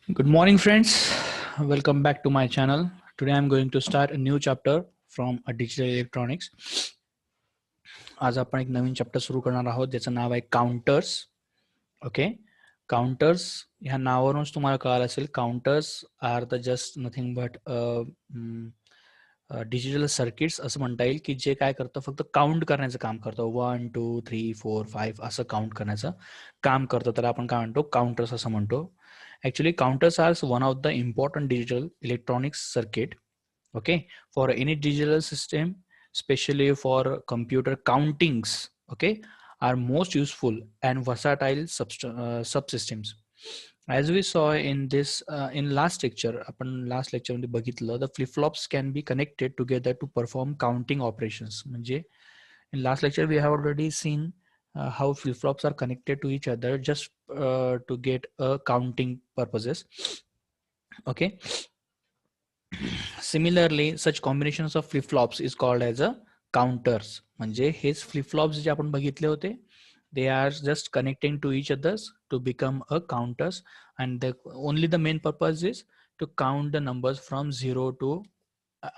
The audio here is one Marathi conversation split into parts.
Good morning, friends. Welcome back to my channel. Today I'm going to start a new chapter from a digital electronics. आज आपण एक नवीन चॅप्टर सुरू करणार आहोत ज्याचं नाव आहे काउंटर्स. ओके, काउंटर्स ह्या नावावरूनच तुम्हाला कळालं असेल counters are the just nothing but digital circuits असं म्हणता येईल की जे काय करतं फक्त काउंट करण्याचं काम करतं. 1 2 3 4 5 असं काउंट करण्याचं काम करतं. त्याला आपण काय म्हणतो, काउंटर्स असं म्हणतो. Actually, counters are one of the important digital electronics circuit. Okay, for any digital system, especially for computer countings. Okay, are most useful and versatile subsystems. As we saw in this in last lecture, आपण last lecture मध्ये बघितलं, the flip flops can be connected together to perform counting operations. म्हणजे in last lecture we have already seen how flip flops are connected to each other just to get counting purposes. Okay, similarly such combinations of flip flops is called as a counters. म्हणजे हेच flip flops जे आपण बघितले होते, they are just connecting to each others to become a counters, and only the main purpose is to count the numbers from 0 to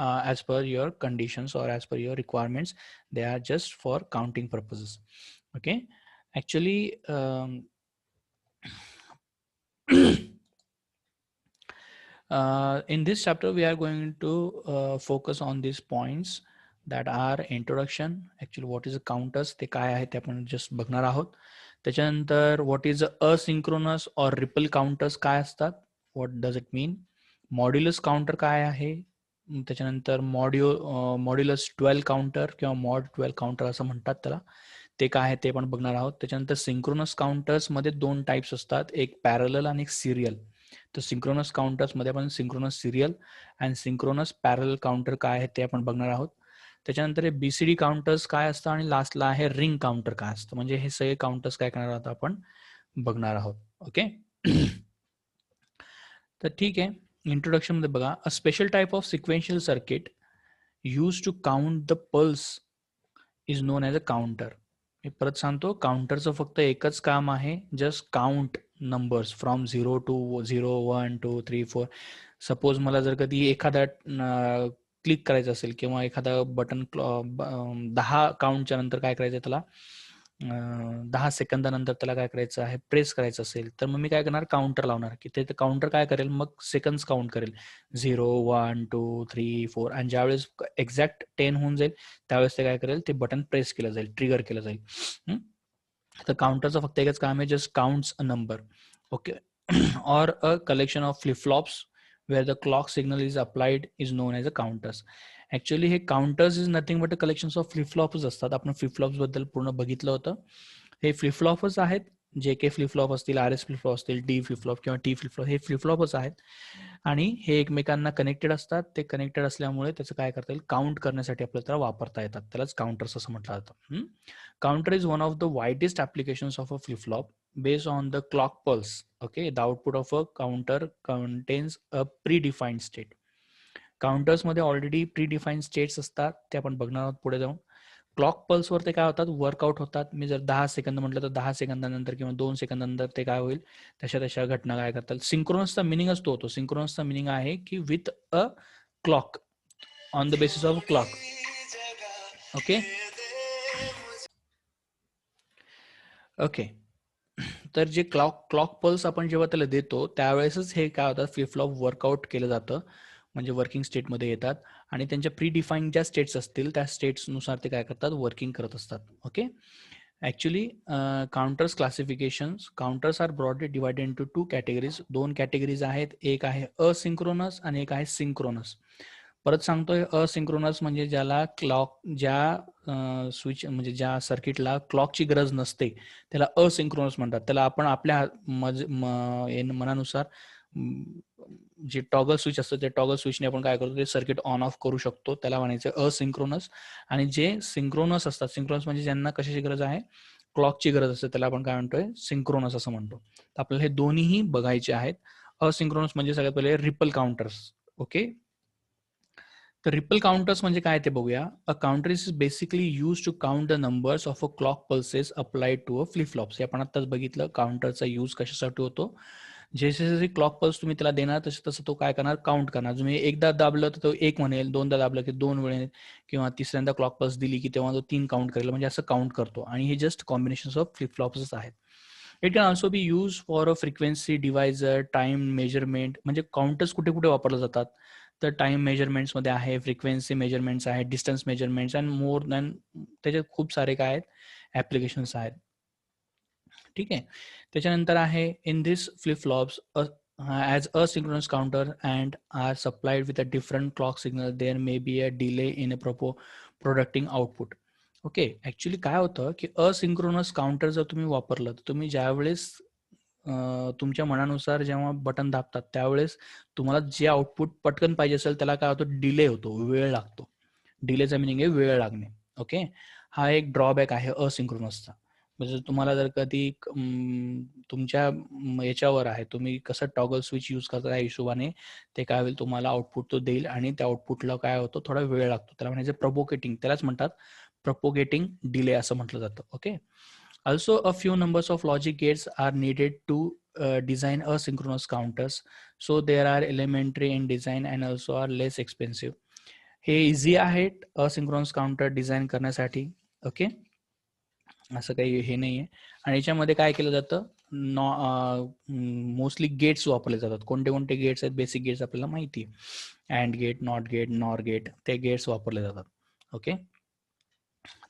as per your conditions or as per your requirements. They are just for counting purposes. Okay, actually in this chapter we are going to focus on these points that are introduction. Actually what is a counters ते काय आहे ते आपण just बघणार आहोत. त्याच्यानंतर what is asynchronous or ripple counters काय असतात, what does it mean, modulus counter काय आहे, त्याच्यानंतर मॉड्युलस 12 काउंटर किंवा मॉड 12 काउंटर असं म्हणतात त्याला, ते काय आहे ते पण बघणार आहोत. त्याच्यानंतर सिंक्रोनस काउंटर्स मध्ये दोन टाइप्स असतात, एक पॅरलल आणि एक सिरियल. तर सिंक्रोनस काउंटर्स मध्ये आपण सिंक्रोनस सिरियल अँड सिंक्रोनस पॅरल काउंटर काय आहे ते आपण बघणार आहोत. त्याच्यानंतर हे बीसीडी काउंटर्स काय असतं आणि लास्टला आहे रिंग काउंटर काय असतं. म्हणजे हे सगळे काउंटर्स काय करणार आहोत आपण बघणार आहोत. ओके, तर ठीक आहे. इंट्रोडक्शन मध्ये बघा, a special type of sequential circuit use to count the pulse is known as a counter. मी परत सांगतो, काउंटरचं फक्त एकच काम आहे, just count numbers from 0 to 0 1 2 3 4. Suppose मला जर कधी एखादा क्लिक करायचं असेल किंवा एखादा बटन 10 काउंटच्या नंतर काय करायचं त्याला 10 सेकंदानंतर त्याला काय करायचं आहे, प्रेस करायचं असेल, तर मग मी काय करणार, काउंटर लावणार की ते काउंटर काय करेल, मग सेकंड्स काउंट करेल 0 1 2 3 4. आणि ज्यावेळेस एक्झॅक्ट 10 होऊन जाईल त्यावेळेस ते काय करेल, ते बटन प्रेस केलं जाईल, ट्रिगर केलं जाईल. तर काउंटरचं फक्त एकच काम आहे, just counts a number. Okay, or a collection of flip-flops where the clock signal is applied is known as a counters. Actually हे counters is nothing but a collections of flip-flops असतात. आपण flip-flops बद्दल पूर्ण बघितलं होतं. हे flip-flops आहेत, जे के फ्लिप-फ्लॉप असतील, आर एस फ्लिप-फ्लॉप असतील, डी फ्लिप-फ्लॉप किंवा टी फ्लिप-फ्लॉप, हे फ्लिप-फ्लॉपच आहेत आणि हे एकमेकांना कनेक्टेड असतात. ते कनेक्टेड असल्यामुळे त्याचं काय करता येईल, काउंट करण्यासाठी आपल्याला त्याला वापरता येतात. त्यालाच काउंटर्स असं म्हटलं जातं. Counter is one of the widest applications of a flip-flop based on the clock pulse. Okay, the output of a counter contains a predefined state. Counters मध्ये ऑलरेडी प्रीडिफाईन स्टेट्स असतात, ते आपण बघणार आहोत पुढे जाऊन. क्लॉक पल्स वर ते काय होतात, वर्कआउट होतात. मी जर 10 सेकंद म्हटलं तर 10 सेकंदानंतर किंवा 2 सेकंदानंतर ते काय होईल, तशा घटना काय करतात. सिंक्रोनसचा मिनिंग असतो, तो सिंक्रोनसचा मिनिंग आहे की with a clock, on the basis of clock. Okay okay, तर जे क्लॉक पल्स आपण जेव्हा त्याला देतो त्यावेळेसच हे काय होतात, फ्लिप-फ्लॉप वर्कआउट केलं जातं, म्हणजे वर्किंग स्टेटमध्ये येतात आणि त्यांच्या प्रीडिफाईन ज्या स्टेट्स असतील त्या स्टेट्सनुसार ते काय करतात, वर्किंग करत असतात. Okay, actually counters classifications, counters are broadly divided into 2 categories. 2 categories आहेत, एक आहे असिंक्रोनस आणि एक आहे सिंक्रोनस. परत सांगतोय, असिंक्रोनस म्हणजे ज्याला ज्या स्विच म्हणजे ज्या सर्किटला क्लॉकची गरज नसते त्याला असिंक्रोनस म्हणतात. त्याला आपण आपल्या मनानुसार जे टॉगल स्विच असतं त्या टॉगल स्विचने आपण काय करतो, ते सर्किट ऑन ऑफ करू शकतो, त्याला म्हणायचं असिंक्रोनस. आणि जे सिंक्रोनस असतात, सिंक्रोनस म्हणजे ज्यांना कशाची गरज आहे, क्लॉकची गरज असते, त्याला आपण काय म्हणतोय, सिंक्रोनस असं म्हणतो. तर आपल्याला हे दोन्हीही बघायचे आहेत. असिंक्रोनस म्हणजे सगळ्यात पहिले रिपल काउंटर्स. ओके, तर रिपल काउंटर्स म्हणजे काय ते बघूया. A counter is basically use to count the numbers of a clock pulses applied to a flip flops. हे आपण आताच बघितलं, काउंटरचा यूज कशासाठी होतो, जसे जसे क्लॉक पल्स तुम्ही त्याला देणार तसे तसं तो काय करणार, काउंट करणार. तुम्ही एकदा दाबलं तर तो 1 म्हणेल, दोनदा दाबलं की 2 म्हणेल, किंवा तिसऱ्यांदा क्लॉक पल्स दिली की तेव्हा तो 3 काउंट करेल. म्हणजे असं काउंट करतो. आणि हे जस्ट कॉम्बिनेशन ऑफ फ्लिप फ्लॉप्सच आहेत. It can also be use for a frequency divisor, time measurement. म्हणजे काउंटर्स कुठे कुठे वापरले जातात, तर टाइम मेजरमेंट्समध्ये आहे, फ्रिक्वेन्सी मेजरमेंट्स आहेत, distance measurements, and more than त्याच्यात खूप सारे काय आहेत, ॲप्लिकेशन्स आहेत. ठीक आहे. त्याच्यानंतर आहे, in this flip flops as asynchronous counter and are supplied with a different clock signal, there may be a delay in a producing output. Okay, actually काय होतं की असिंक्रोनस काउंटर जर तुम्ही वापरलं तर तुम्ही ज्यावेळेस तुमच्या मनानुसार जेव्हा बटन दाबतात त्यावेळेस तुम्हाला जे आउटपुट पटकन पाहिजे असेल त्याला काय होतं, डिले होतो, वेळ लागतो. डिलेचा मिनिंग आहे वेळ लागणे. ओके, हा एक ड्रॉबॅक आहे असिंक्रोनसचा. म्हणजे तुम्हाला जर कधी तुमच्या याच्यावर आहे, तुम्ही कसं टॉगल स्विच यूज करता त्या हिशोबाने ते काय होईल, तुम्हाला आउटपुट तो देईल आणि त्या आउटपुटला काय होतं, थोडा वेळ लागतो. त्याला म्हणायचं प्रपोगेटिंग, त्यालाच म्हणतात प्रपोगेटिंग डिले असं म्हटलं जातं. Okay, also a few numbers of logic gates are needed to design asynchronous counters, so there are elementary in design and also are less expensive. हे इझी आहेत असिंक्रोनस काउंटर डिझाईन करण्यासाठी. ओके, असं काही हे नाही आहे. आणि याच्यामध्ये काय केलं जातं, मोस्टली गेट्स वापरले जातात. कोणते कोणते गेट्स आहेत, बेसिक गेट्स आपल्याला माहिती आहे, and gate, not gate, nor gate, ते गेट्स वापरले जातात. ओके,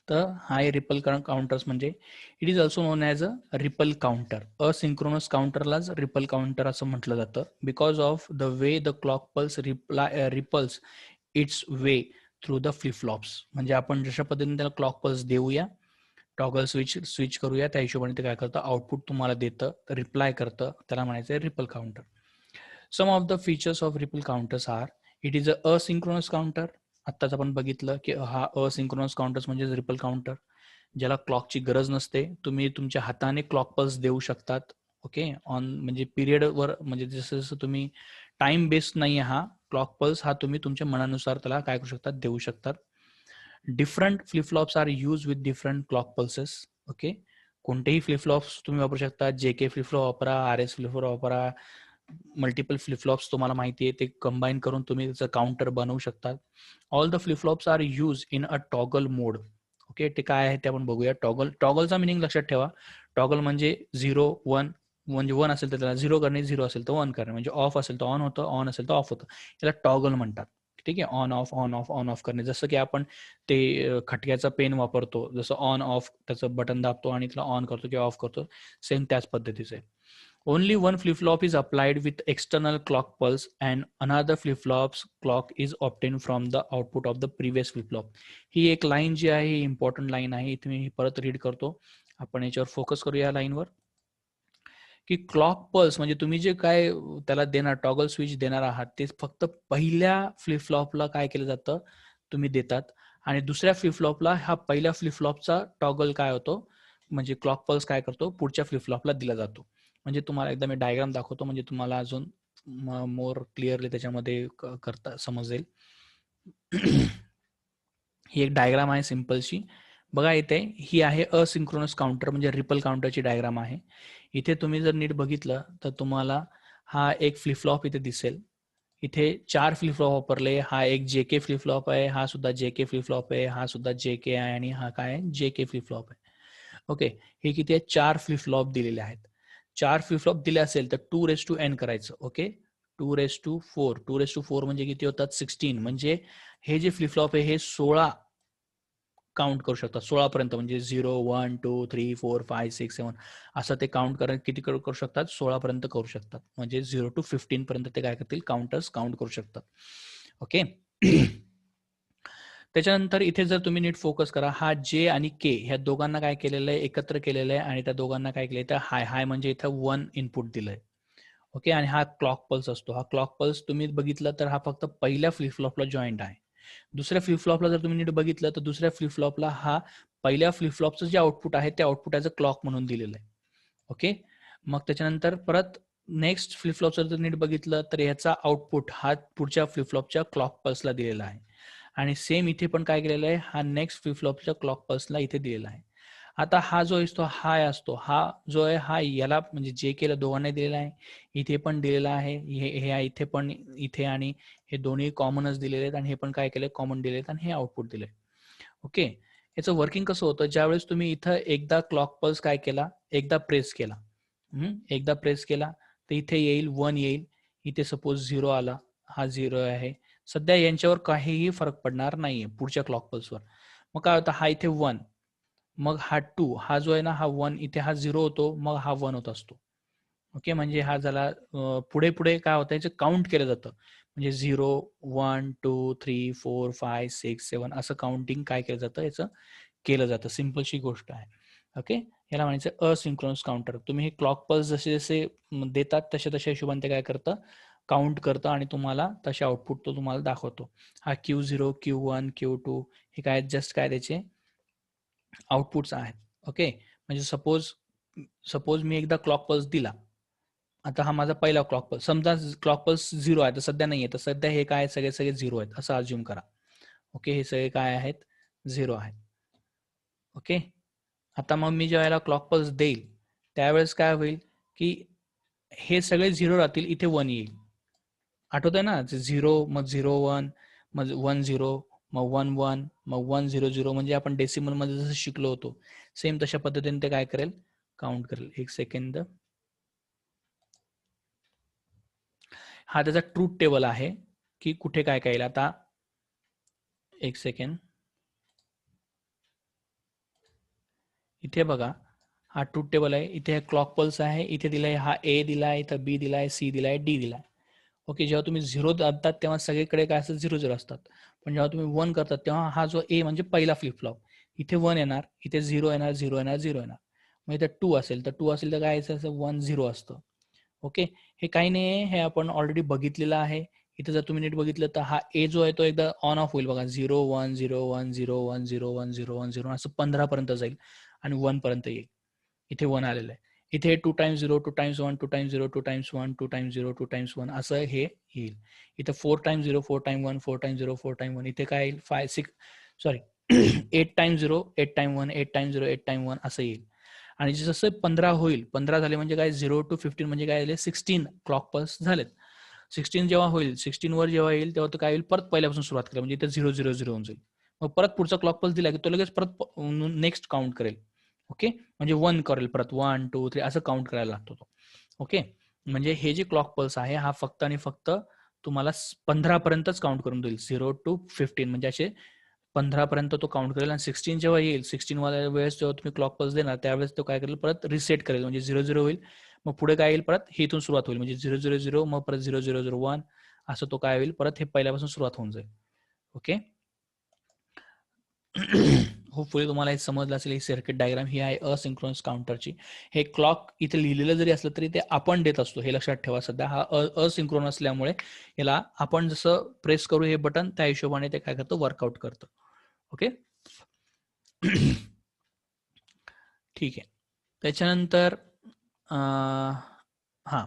तर हाय रिपल काउंटर्स म्हणजे it is also known as a ripple counter. Asynchronous काउंटरलाच रिपल काउंटर असं म्हटलं जातं, because of the way the clock pulse ripples its way through the flip flops. म्हणजे आपण जशा पद्धतीने त्याला क्लॉक पल्स देऊया, टॉगल स्विच करूया, त्या हिशोबाने ते काय करतं, आउटपुट तुम्हाला देतं, रिप्लाय करतं, त्याला म्हणायचं ripple counter. Some of the features of ripple counters are, it is a asynchronous counter. आत्ताच आपण बघितलं की हा असिंक्रोनस काउंटर्स म्हणजे रिपल काउंटर, ज्याला क्लॉकची गरज नसते. तुम्ही तुमच्या हाताने क्लॉक पल्स देऊ शकतात. ओके, ऑन म्हणजे पिरियडवर, म्हणजे जसं जसं तुम्ही टाइम बेस्ड नाही, हा क्लॉक पल्स हा तुम्ही तुमच्या मनानुसार त्याला काय करू शकतात, देऊ शकतात. Different flip flops are use with different clock pulses. Okay, कोणतेही फ्लिप फ्लॉप्स तुम्ही वापरू शकता. JK फ्लिप फ्लॉप वापरा, RS फ्लिप फ्लॉप वापरा, मल्टिपल फ्लिप फ्लॉप्स तुम्हाला माहिती आहे, ते कंबाईन करून तुम्ही त्याचं काउंटर बनवू शकता. All the flip flops are use in a toggle mode. Okay, ते काय आहे ते आपण बघूया. टॉगलचा मिनिंग लक्षात ठेवा. टॉगल म्हणजे 0 1, म्हणजे 1 असेल तर त्याला 0 करणे, 0 असेल तर 1 करणे, म्हणजे ऑफ असेल तर ऑन होतं, ऑन असेल तर ऑफ होतं. याला टॉगल म्हणतात. ठीक आहे, on off on off on off करणे. जसं की आपण ते खटक्याचा पेन वापरतो, जसं ऑन ऑफ त्याचं बटन दाबतो आणि त्याला ऑन करतो किंवा ऑफ करतो, सेम त्याच पद्धतीचं आहे. Only one flip-flop is applied with external clock pulse and another flip-flop's clock is obtained from the output of the previous flip-flop. ही एक लाईन जी आहे ही इम्पॉर्टंट लाईन आहे. इथे मी परत रीड करतो, आपण याच्यावर फोकस करूया या लाईनवर. की क्लॉक पल्स म्हणजे तुम्ही जे काय त्याला देणार, टॉगल स्विच देणार आहात, ते फक्त पहिल्या फ्लिप फ्लॉपला काय केलं जातं, तुम्ही देतात. आणि दुसऱ्या फ्लिप फ्लॉपला हा पहिल्या फ्लिप फ्लॉपचा टॉगल काय होतो, म्हणजे क्लॉक पल्स काय करतो, पुढच्या फ्लिप फ्लॉपला दिला जातो. म्हणजे तुम्हाला एकदा मी डायग्राम दाखवतो, म्हणजे तुम्हाला अजून मोर क्लिअरली त्याच्यामध्ये करता समजेल. ही एक डायग्राम आहे सिम्पलशी. बघा इथे ही आहे असिंक्रोनस काउंटर म्हणजे रिपल काउंटरची डायग्राम आहे. इथे तुम्ही जर नीट बघितलं तर तुम्हाला हा एक फ्लिप फ्लॉप इथे दिसेल. इथे 4 फ्लिप फ्लॉप वापरले. हा एक JK फ्लिप फ्लॉप आहे, हा सुद्धा JK फ्लिप फ्लॉप आहे, हा सुद्धा JK आहे आणि हा काय आहे, JK फ्लिप फ्लॉप आहे. ओके, हे किती आहे, 4 फ्लिप फ्लॉप दिलेले आहेत. 4 फ्लिप फ्लॉप दिले असेल तर 2n करायचं. ओके, 2 टू फोर म्हणजे किती होतात, 16. म्हणजे हे जे फ्लिप फ्लॉप आहे हे 16 काउंट करू शकतात, 16 पर्यंत. म्हणजे 0 1 2 3 4 5 6 7 असं ते काउंट करत किती करू शकतात, 16 पर्यंत करू शकतात. म्हणजे 0 to 15 पर्यंत ते काय करतील, काउंटर्स काउंट करू शकतात. ओके. त्याच्यानंतर इथे जर तुम्ही नीट फोकस करा, हा J आणि K ह्या दोघांना काय केलेलं आहे, एकत्र केलेलं आहे आणि त्या दोघांना काय केलंय, तर हाय म्हणजे इथं 1 इनपुट दिलंय. ओके, आणि हा क्लॉक पल्स असतो. हा क्लॉक पल्स तुम्ही बघितलं तर हा फक्त पहिल्या फ्लिप फ्लॉपला जॉईंट आहे. दुसऱ्या फ्लिप फ्लॉपला जर तुम्ही नीट बघितलं तर दुसऱ्या फ्लिप फ्लॉपला हा पहिल्या फ्लिप फ्लॉपचं जे आउटपुट आहे ते आउटपुट ॲज अ क्लॉक म्हणून दिलेलं आहे. ओके, मग त्याच्यानंतर परत नेक्स्ट फ्लिप फ्लॉपचं जर नीट बघितलं तर याचा आउटपुट हा पुढच्या फ्लिप फ्लॉपच्या क्लॉक पल्सला दिलेला आहे. आणि सेम इथे पण काय केलेलं आहे, हा नेक्स्ट फ्लिप फ्लॉपच्या क्लॉक पल्सला इथे दिलेला आहे. आता हा जो असतो हाय असतो, हा जो आहे हा याला म्हणजे जे केलं दोघांना दिलेला आहे, इथे पण दिलेला आहे, हे इथे पण, इथे आणि हे दोन्ही कॉमनच दिलेले आहेत आणि हे पण काय केले कॉमन दिलेत आणि हे आउटपुट दिले. ओके, याचं वर्किंग कसं होतं, ज्यावेळेस तुम्ही इथं एकदा क्लॉक पल्स काय केला, एकदा प्रेस केला, एकदा प्रेस केला तर इथे येईल 1 येईल, इथे सपोज 0 आला, हा 0 आहे. सध्या यांच्यावर काहीही फरक पडणार नाहीये पुढच्या क्लॉक पल्सवर. मग काय होतं, हा इथे 1, मग हा 2, हा जो आहे ना हा 1, इथे हा 0 होतो, मग हा 1 होत असतो. ओके, म्हणजे हा झाला पुढे पुढे काय होतं, याचं काउंट केलं जातं. म्हणजे 0, 1, 2, 3, 4, 5, 6, 7 असं काउंटिंग काय केलं जातं, याचं केलं जातं. सिंपलशी गोष्ट आहे. ओके, याला म्हणायचं असिंक्रोनस काउंटर. तुम्ही हे क्लॉक पल्स जसे जसे देतात तसे तसे हिशोबाने ते काय करतं, काउंट करतं आणि तुम्हाला तसे आउटपुट तो तुम्हाला दाखवतो. हा Q0, Q1, Q2 हे काय जस्ट काय त्याचे आउटपुट्स आहेत. ओके, म्हणजे सपोज सपोज मी एकदा क्लॉक पल्स दिला, आता हा माझा पहिला क्लॉक पल्स, समजा क्लॉक पल्स 0 आहे, तर सध्या नाही आहे, तर सध्या हे काय सगळे सगळे 0 आहेत असं अज्युम करा. ओके, हे सगळे काय आहेत, 0 आहेत. ओके, आता मग मी ज्या वेळेला क्लॉक पल्स देईल त्यावेळेस काय होईल की हे सगळे 0 राहतील, इथे 1 येईल. आठवत आहे ना, 0 मग 0 1 मग 1 0 मग 1 1 मग 1 0 0, म्हणजे आपण डेसिमल मध्ये जसं शिकलो होतो सेम तशा पद्धतीने ते काय करेल, काउंट करेल. एक सेकंड, हा त्याचा ट्रूथ टेबल आहे की कुठे काय काय येईल. आता एक सेकंड, इथे बघा हा ट्रूथ टेबल आहे, इथे क्लॉक पल्स आहे, इथे दिलाय हा ए दिलाय, इथं बी दिलाय, सी दिलाय, डी दिलाय. ओके, जेव्हा तुम्ही 0 दाबतात तेव्हा सगळीकडे काय असतं, 0 0 असतात. पण जेव्हा तुम्ही 1 करतात तेव्हा हा जो ए म्हणजे पहिला फ्लिप फ्लॉप, इथे 1 येणार, इथे 0 येणार, 0 येणार, 0 येणार. मग इथे 2 असेल तर 2 असेल तर काय असं 1 0 असतं. ओके, हे काही नाही आहे, हे आपण ऑलरेडी बघितलेलं आहे. इथे जर तुम्ही नीट बघितलं तर हा ए जो आहे तो एकदा ऑन ऑफ होईल बघा, 0 1 0 1 0 1 0 1 0 1 0 असं 15 पर्यंत जाईल आणि 1 पर्यंत येईल. इथे 1 आलेलं आहे. इथे 2 times 0 2 times 1 2 times 0 2 times 1 2 times 0 2 times 1 असं हे येईल. इथं 4 टाइम्स 0 4 टाइम 1 4 टाइम्स 0 4 टाइम 1, इथे काय येईल 5 6 sorry 8 times 0 8 time 1 8 times 0 8 time 1 असं येईल. आणि जसं 15 होईल, 15 झाले म्हणजे काय 0 to 15 म्हणजे काय झाले 16 क्लॉक पल्स झालेत. 16 जेव्हा होईल, 16 वर जेव्हा येईल तेव्हा तो काय होईल, परत पहिल्यापासून सुरुवात करेल, म्हणजे इथे 0 0 0 होऊन जाईल. मग परत पुढचा क्लॉक पल्स दिला की तो लगेच परत नेक्स्ट काउंट करेल. ओके, म्हणजे 1 करेल, परत 1 2 3 असं काउंट करायला लागतो तो. ओके, म्हणजे हे जे क्लॉक पल्स आहे हा फक्त आणि फक्त तुम्हाला 15 पर्यंतच काउंट करून देईल, 0 to 15 म्हणजे असे 15 पर्यंत तो काउंट करेल. आणि 16 जेव्हा येईल, 16 वाल्या वेळेस जेव्हा तुम्ही क्लॉक पल्स देणार त्यावेळेस तो काय करेल, परत रिसेट करेल, म्हणजे 0 0 होईल. मग पुढे काय येईल, परत हे इथून सुरुवात होईल, म्हणजे 0 0 0 मग परत 0 0 0 1 असं तो काय होईल, परत हे पहिल्यापासून सुरुवात होऊन जाईल. ओके, होपफुली तुम्हाला हे समजलं असेल. ही सर्किट डायग्राम ही आहे असिंक्रोनस काउंटरची. हे क्लॉक इथे लिहिलेलं जरी असलं तरी ते आपण देत असतो, हे लक्षात ठेवा. सध्या हा असिंक्रोनस असल्यामुळे याला आपण जसं प्रेस करू हे बटन त्या हिशोबाने ते काय करतं, वर्कआउट करतं. ओके ठीक आहे. त्याच्यानंतर हां,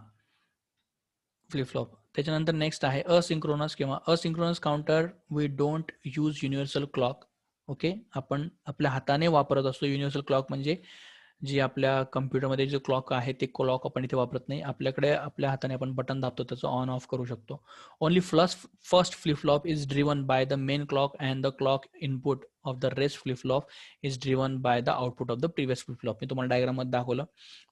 फ्लिप फ्लॉप. त्याच्यानंतर नेक्स्ट आहे असिंक्रोनस किंवा asynchronous counter. We don't use universal clock. Okay, आपण आपल्या हाताने वापरत असतो. युनिव्हर्सल क्लॉक म्हणजे जी आपल्या कम्प्युटरमध्ये जे क्लॉक आहे ते क्लॉक आपण इथे वापरत नाही. आपल्याकडे आपल्या हाताने आपण बटन दाबतो, त्याचं ऑन ऑफ करू शकतो. Only first flip flop is driven by the main clock and the clock input of the rest flip flop is driven by the output of the previous flip flop. मी तुम्हाला डायग्राममध्ये दाखवलं.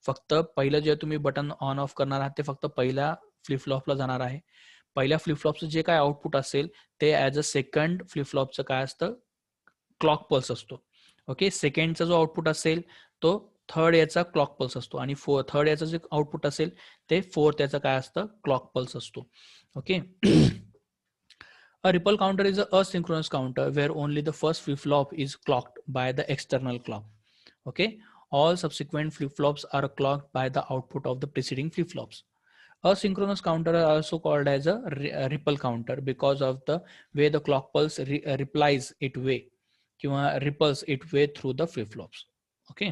फक्त पहिलं जे तुम्ही बटन ऑन ऑफ करणार आहात ते फक्त पहिल्या फ्लिप फ्लॉपला जाणार आहे. पहिल्या फ्लिप फ्लॉपचं जे काय आउटपुट असेल ते ॲज अ सेकंड फ्लिप फ्लॉपचं काय असतं, क्लॉक पल्स असतो. ओके, सेकंडचा जो आउटपुट असेल तो थर्ड याचा क्लॉक पल्स असतो आणि थर्ड याचा जे आउटपुट असेल ते फोर्थ याचा काय असतं, क्लॉक पल्स असतो. Okay, a ripple counter is a asynchronous counter where only the first flip flop is clocked by the external clock. Okay, all subsequent flip flops are clocked by the output of the preceding flip flops. Asynchronous counter are also called as a ripple counter because of the way the clock pulse replies it way किंवा ripples it way through the flip flops. Okay,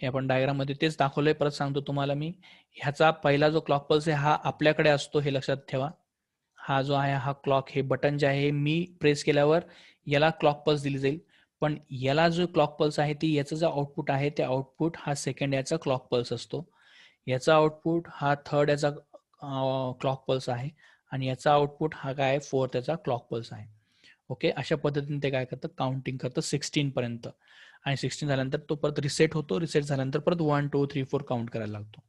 हे आपण डायग्राम मध्ये तेच दाखवलंय. परत सांगतो तुम्हाला मी, ह्याचा पहिला जो क्लॉक पल्स आहे हा आपल्याकडे असतो, हे लक्षात ठेवा. हा जो आहे हा क्लॉक, हे बटन जे आहे मी प्रेस केल्यावर याला क्लॉक पल्स दिली जाईल. पण याला जो क्लॉक पल्स आहे ती याचं जो आउटपुट आहे ते आउटपुट हा सेकंड याचा क्लॉक पल्स असतो, याचा आउटपुट हा थर्ड याचा क्लॉक पल्स आहे आणि याचा आउटपुट हा काय फोर्थ याचा क्लॉक पल्स आहे. ओके, अशा पद्धतीने ते काय करतं, काउंटिंग करतं 16 पर्यंत आणि 16 झाल्यानंतर तो परत रिसेट होतो, रिसेट झाल्यानंतर परत 1 2 3 4 काउंट करायला लागतो.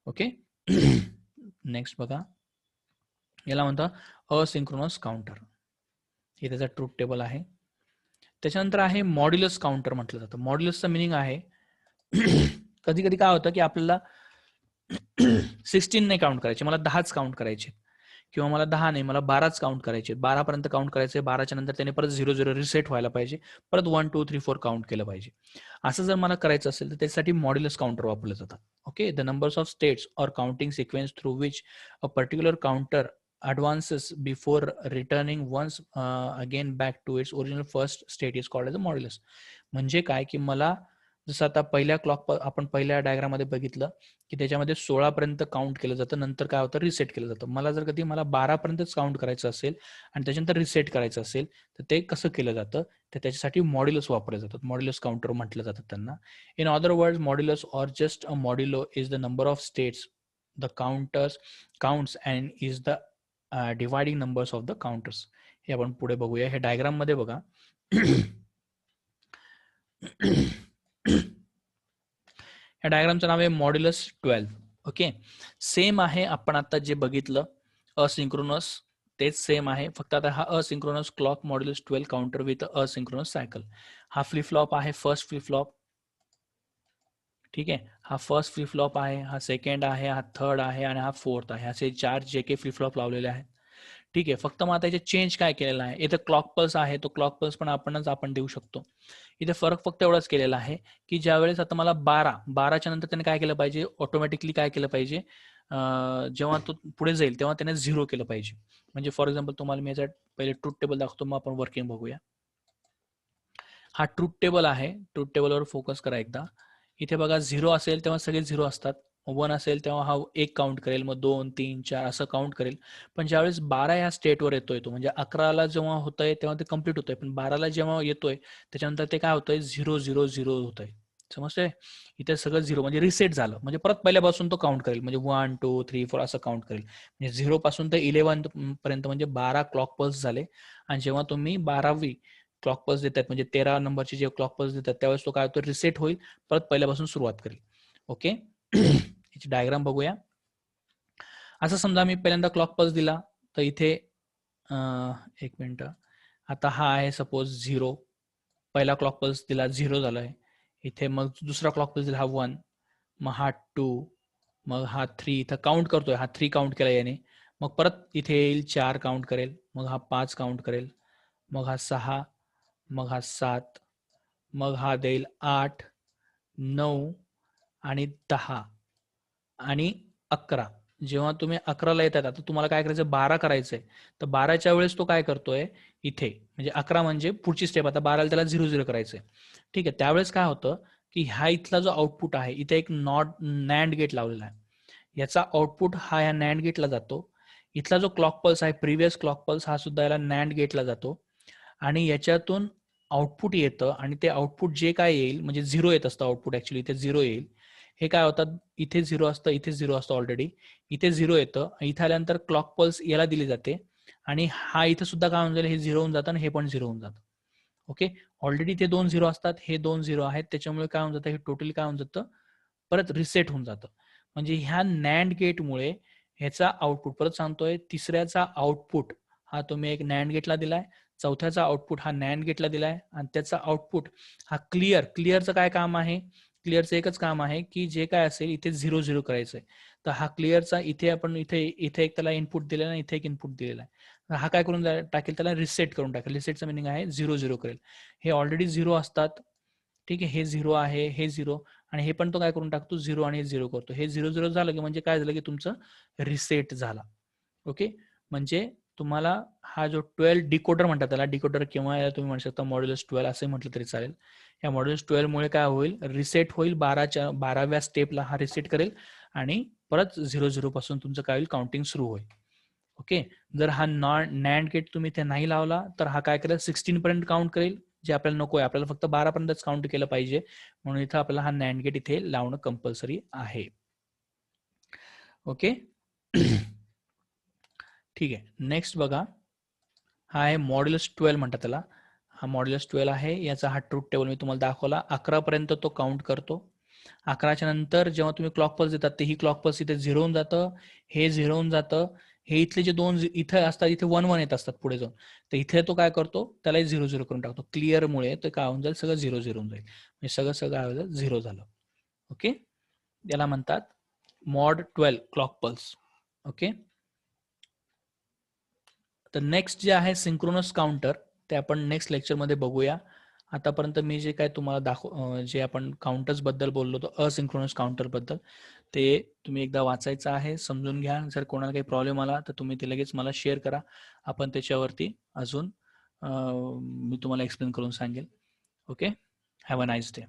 ओके. नेक्स्ट बघा, याला म्हणतात असिंक्रोनस काउंटर. हे त्याचा ट्रूथ टेबल आहे. त्याच्यानंतर आहे मॉड्युलस काउंटर म्हटलं जातं. मॉड्युलसचं मिनिंग आहे कधी कधी काय होतं की आपल्याला 16 नाही काउंट करायचे, मला 10च काउंट करायचे, किंवा मला 10 नाही, मला 12च काउंट करायचे, 12 पर्यंत काउंट करायचे, 12च्या नंतर त्याने परत 0 0 रिसेट व्हायला पाहिजे, परत 1 2 3 4 काउंट केलं पाहिजे. असं जर मला करायचं असेल तर त्यासाठी मॉड्युलस काउंटर वापरले जातात. Okay, the numbers of states or counting sequence through which a particular counter advances before returning once again back to its original first state is called as a modulus. म्हणजे काय की मला जसं आता पहिल्या क्लॉक आपण पहिल्या डायग्राममध्ये बघितलं की त्याच्यामध्ये 16 पर्यंत काउंट केलं जातं, नंतर काय होतं, रिसेट केलं जातं. मला जर कधी मला 12 पर्यंतच काउंट करायचं असेल आणि त्याच्यानंतर रिसेट करायचं असेल तर ते कसं केलं जातं, तर त्याच्यासाठी मॉड्युलस वापरले जातात. मॉड्युलस काउंटर म्हटलं जातं त्यांना. In other words, modulus or just a modulo is the number of states the counters counts and is the dividing numbers of the counters. हे आपण पुढे बघूया. हे डायग्राम मध्ये बघा. या डायग्रामचं नाव आहे मॉड्युलस 12. ओके, सेम आहे आपण आता जे बघितलं असिंक्रोनस, तेच सेम आहे, फक्त आता हा asynchronous clock modulus 12 counter with asynchronous cycle. हा फ्लिप फ्लॉप आहे, फर्स्ट फ्लिप फ्लॉप. ठीक आहे, हा फर्स्ट फ्लिप फ्लॉप आहे, हा सेकंड आहे, हा थर्ड आहे आणि हा फोर्थ आहे. असे 4 JK फ्लिप फ्लॉप लावलेले आहेत. ठीक आहे, फक्त मग आता याचे चेंज काय केलेला आहे, इथे क्लॉक पल्स आहे, तो क्लॉक पल्स पण आपण देऊ शकतो. इथे फरक फक्त एवढाच केलेला आहे की ज्यावेळेस आता मला 12च्या नंतर त्याने काय केलं पाहिजे, ऑटोमॅटिकली काय केलं पाहिजे, जेव्हा तो पुढे जाईल तेव्हा त्याने 0 केलं पाहिजे. म्हणजे फॉर एक्झाम्पल तुम्हाला मी याचा पहिले ट्रूथ टेबल दाखवतो, मग आपण वर्किंग बघूया. हा ट्रूथ टेबल आहे, ट्रूथ टेबलवर फोकस करा एकदा. इथे बघा 0 असेल तेव्हा सगळे 0 असतात, 1 असेल तेव्हा हा 1 काउंट करेल, मग 2 3 4 असं काउंट करेल. पण ज्यावेळेस 12 ह्या स्टेटवर येतोय तो, म्हणजे 11ला जेव्हा होतंय तेव्हा ते कम्प्लीट होतंय, पण 12ला जेव्हा येतोय त्याच्यानंतर ते काय होतंय, 0 0 0 होतंय. समजतंय, इथे सगळं 0 म्हणजे रिसेट झालं, म्हणजे परत पहिल्यापासून तो काउंट करेल, म्हणजे 1 2 3 4 असं काउंट करेल. म्हणजे 0 पासून तर 11 पर्यंत म्हणजे 12 क्लॉक पल्स झाले. आणि जेव्हा तुम्ही 12वी क्लॉक पल्स देतात, म्हणजे 13 नंबरची जे क्लॉक पल्स देतात, त्यावेळेस तो काय होतो, रिसेट होईल, परत पहिल्यापासून सुरुवात करेल. ओके, याची डायग्राम बघूया. असं समजा मी पहिल्यांदा क्लॉक पल्स दिला तर इथे एक मिनिट, आता हा आहे सपोज 0, पहिला क्लॉक पल्स दिला 0 झालाय. इथे मग दुसरा क्लॉक पल्स दिला हा 1, मग हा 2, मग हा 3, इथं काउंट करतोय, हा 3 काउंट केला याने. मग परत इथे येईल 4 काउंट करेल, मग हा 5 काउंट करेल, मग हा 6, मग हा 7, मग हा देईल 8 9 आणि 10 आणि 11. जेव्हा तुम्ही 11ला येतात, आता तुम्हाला काय करायचं, 12 करायचंय, तर 12च्या वेळेस तो काय करतोय इथे, म्हणजे 11 म्हणजे पुढची स्टेप, आता 12ला त्याला 0 0 करायचंय. ठीक आहे, त्यावेळेस काय होतं की ह्या इथला जो आउटपुट आहे, इथे एक नॅन्ड गेट लावलेला आहे, याचा आउटपुट हा या नॅन्ड गेटला जातो. इथला जो क्लॉक पल्स आहे, प्रिव्हियस क्लॉक पल्स, हा सुद्धा याला नॅन्ड गेटला जातो आणि याच्यातून आउटपुट येतं आणि ते आउटपुट जे काय येईल, म्हणजे 0 येत असतं आउटपुट, ऍक्च्युली इथे 0 येईल. हे काय होतात, इथे 0 असतं, इथे 0 असतं ऑलरेडी, इथे 0 येतं, इथे आल्यानंतर क्लॉक पल्स याला दिली जाते आणि हा इथे सुद्धा काय होऊन जाईल, हे 0 होऊन जातं आणि हे पण 0 होऊन जातं. ओके, ऑलरेडी ते 2 0 असतात, हे 2 0 आहेत, त्याच्यामुळे काय होऊन जातं, हे टोटली काय होऊन जातं, परत रिसेट होऊन जातं. म्हणजे ह्या नॅन्ड गेटमुळे ह्याचा आउटपुट, परत सांगतोय, तिसऱ्याचा आउटपुट हा तुम्ही एक नॅन्ड गेटला दिलाय, चौथ्याचा आउटपुट हा नॅन्ड गेटला दिलाय आणि त्याचा आउटपुट हा क्लिअरचं काय काम आहे, क्लिअरचं एकच काम आहे की जे काय असेल इथे 0 0 करायचंय. तर हा क्लिअरचा इथे आपण इथे इथे एक त्याला इनपुट दिलेला आहे, इथे एक इनपुट दिलेला आहे, हा काय करून टाकेल, त्याला रिसेट करून टाकेल. रिसेटचं मिनिंग आहे 0 0 करेल. हे ऑलरेडी 0 असतात, ठीक आहे, हे 0 आहे, हे 0, आणि हे पण तो काय करून टाकतो, 0 आणि 0 करतो. हे 0 0 झालं की म्हणजे काय झालं की तुमचं रिसेट झाला. ओके, म्हणजे तुम्हाला हा जो 12 डिकोडर म्हणतात, त्याला डिकोडर किंवा याला तुम्ही म्हणू शकता मॉड्युलस 12 असं म्हटलं तरी चालेल. या मॉड्युलस 12 मुळे काय होईल, रिसेट होईल, 12व्या स्टेपला हा रिसेट करेल आणि परत 0 0 पासून तुमचं काय होईल, काउंटिंग सुरू होईल. ओके, जर हा नॅन्ड गेट तुम्ही ते नाही लावला तर हा काय करेल, 16 पर्यंत काउंट करेल, जे आपल्याला नको आहे, आपल्याला फक्त 12 पर्यंतच काउंट केलं पाहिजे, म्हणून इथं आपल्याला हा नॅन्ड गेट इथे लावणं कंपल्सरी आहे. ओके. ठीक आहे. नेक्स्ट बघा, हा आहे मॉड्युलस 12 म्हणतात त्याला. हा मॉड्युलस 12 आहे. याचा हा ट्रूथ टेबल मी तुम्हाला दाखवला. 11 पर्यंत तो काउंट करतो. 11च्या नंतर जेव्हा तुम्ही क्लॉक पल्स देतात, ते ही क्लॉक पल्स इथे 0 होऊन जातं, हे 0 होऊन जातं. हे इथले जे दोन इथे असतात, इथे 1 1 येत असतात पुढे जाऊन, तर इथे तो काय करतो, त्यालाही 0 0 करून टाकतो. क्लिअरमुळे ते काय होऊन जाईल, सगळं 0 0 होऊन जाईल. म्हणजे सगळं सगळं 0 झालं. ओके. याला म्हणतात मॉड 12 क्लॉक पल्स. ओके. तर नेक्स्ट जे आहे सिंक्रोनस काउंटर, ते आपण नेक्स्ट लेक्चरमध्ये बघूया. आतापर्यंत मी जे काय तुम्हाला जे आपण काउंटर्स बद्दल बोललो होतो, असिंक्रोनस काउंटर बद्दल, ते तुम्ही एकदा वाचायचं आहे, समजून घ्या. जर कोणाला काही प्रॉब्लेम आला तर तुम्ही ते लगेच मला शेअर करा. आपण त्याच्यावरती अजून मी तुम्हाला एक्सप्लेन करून सांगेल. Okay. Have a nice day.